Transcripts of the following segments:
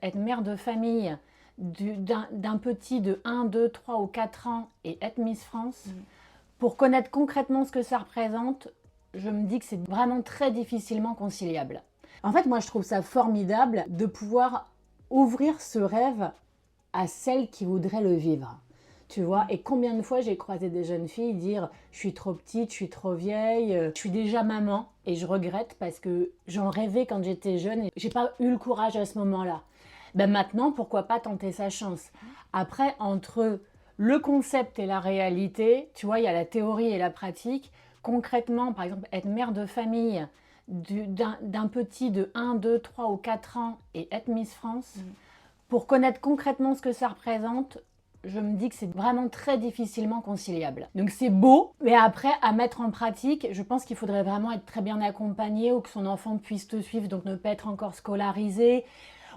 être mère de famille d'un petit de 1, 2, 3 ou 4 ans et être Miss France, pour connaître concrètement ce que ça représente, je me dis que c'est vraiment très difficilement conciliable. En fait, moi, je trouve ça formidable de pouvoir ouvrir ce rêve à celles qui voudraient le vivre. Tu vois, et combien de fois j'ai croisé des jeunes filles dire « je suis trop petite, je suis trop vieille, je suis déjà maman » et je regrette parce que j'en rêvais quand j'étais jeune et j'ai pas eu le courage à ce moment-là. Ben maintenant, pourquoi pas tenter sa chance? Après, entre le concept et la réalité, tu vois, il y a la théorie et la pratique. Concrètement, par exemple, être mère de famille d'un petit de 1, 2, 3 ou 4 ans et être Miss France, pour connaître concrètement ce que ça représente, je me dis que c'est vraiment très difficilement conciliable. Donc c'est beau, mais après, à mettre en pratique, je pense qu'il faudrait vraiment être très bien accompagné ou que son enfant puisse te suivre, donc ne pas être encore scolarisé,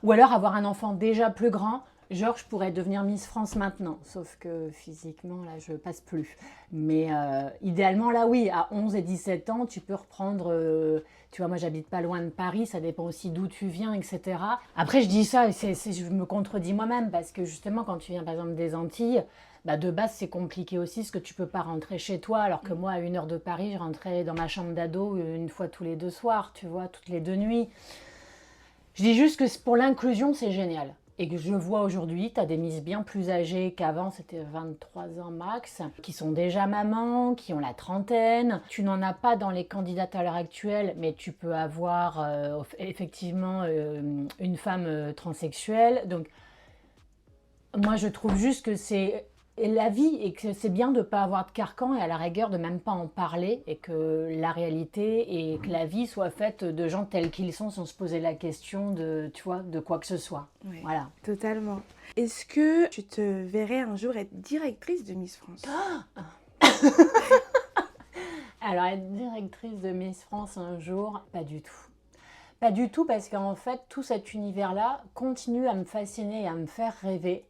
ou alors avoir un enfant déjà plus grand. Genre, je pourrais devenir Miss France maintenant, sauf que physiquement, là, je passe plus. Mais idéalement, là, oui, à 11 et 17 ans, tu peux reprendre... tu vois, moi, j'habite pas loin de Paris, ça dépend aussi d'où tu viens, etc. Après, je dis ça, je me contredis moi-même, parce que justement, quand tu viens, par exemple, des Antilles, bah, de base, c'est compliqué aussi, parce que tu peux pas rentrer chez toi, alors que moi, à 1 heure de Paris, je rentrais dans ma chambre d'ado une fois tous les 2 soirs, tu vois, toutes les 2 nuits. Je dis juste que pour l'inclusion, c'est génial. Et que je vois aujourd'hui, tu as des Miss bien plus âgées qu'avant, c'était 23 ans max, qui sont déjà mamans, qui ont la trentaine. Tu n'en as pas dans les candidates à l'heure actuelle, mais tu peux avoir effectivement une femme transsexuelle. Donc, moi, je trouve juste que c'est la vie et que c'est bien de ne pas avoir de carcan et à la rigueur de même pas en parler et que la réalité et que la vie soit faite de gens tels qu'ils sont sans se poser la question de, tu vois, de quoi que ce soit. Oui, voilà. Totalement. Est-ce que tu te verrais un jour être directrice de Miss France? Alors, être directrice de Miss France un jour, pas du tout. Pas du tout parce qu'en fait, tout cet univers-là continue à me fasciner et à me faire rêver.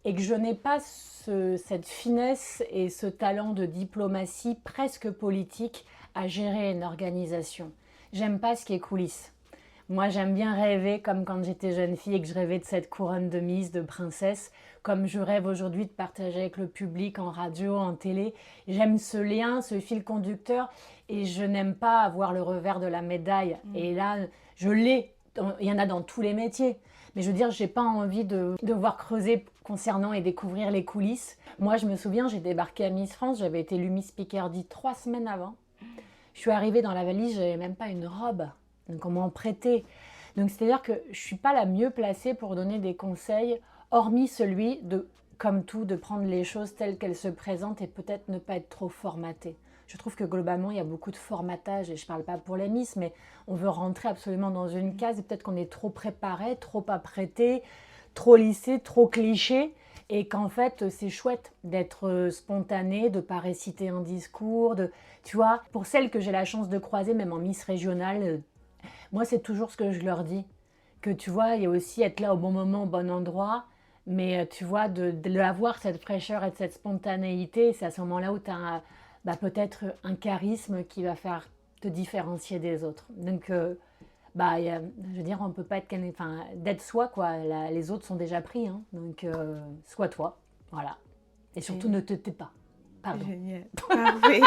Et que je n'ai pas cette finesse et ce talent de diplomatie presque politique à gérer une organisation. J'aime pas ce qui est coulisses. Moi, j'aime bien rêver comme quand j'étais jeune fille et que je rêvais de cette couronne de Miss, de princesse, comme je rêve aujourd'hui de partager avec le public en radio, en télé. J'aime ce lien, ce fil conducteur et je n'aime pas avoir le revers de la médaille. Et là, je l'ai. Il y en a dans tous les métiers. Mais je veux dire, j'ai pas envie de devoir creuser concernant et découvrir les coulisses. Moi, je me souviens, j'ai débarqué à Miss France, j'avais été élue Miss Picardie 3 semaines avant. Je suis arrivée dans la valise, j'avais même pas une robe. Donc on m'en prêtait. Donc c'est-à-dire que je suis pas la mieux placée pour donner des conseils, hormis celui de, comme tout, de prendre les choses telles qu'elles se présentent et peut-être ne pas être trop formatée. Je trouve que globalement, il y a beaucoup de formatage, et je ne parle pas pour les Miss, mais on veut rentrer absolument dans une case et peut-être qu'on est trop préparé, trop apprêté, trop lissé, trop cliché, et qu'en fait, c'est chouette d'être spontané, de ne pas réciter un discours, tu vois. Pour celles que j'ai la chance de croiser, même en Miss régionale, moi, c'est toujours ce que je leur dis. Que tu vois, il y a aussi être là au bon moment, au bon endroit, mais tu vois, de avoir cette fraîcheur et cette spontanéité, c'est à ce moment-là où tu as peut-être un charisme qui va faire te différencier des autres. Donc, je veux dire, on peut pas être d'être soi, quoi. Les autres sont déjà pris, hein. Donc, sois toi, voilà. Et surtout, ne te tais pas. Pardon. Génial. Parfait.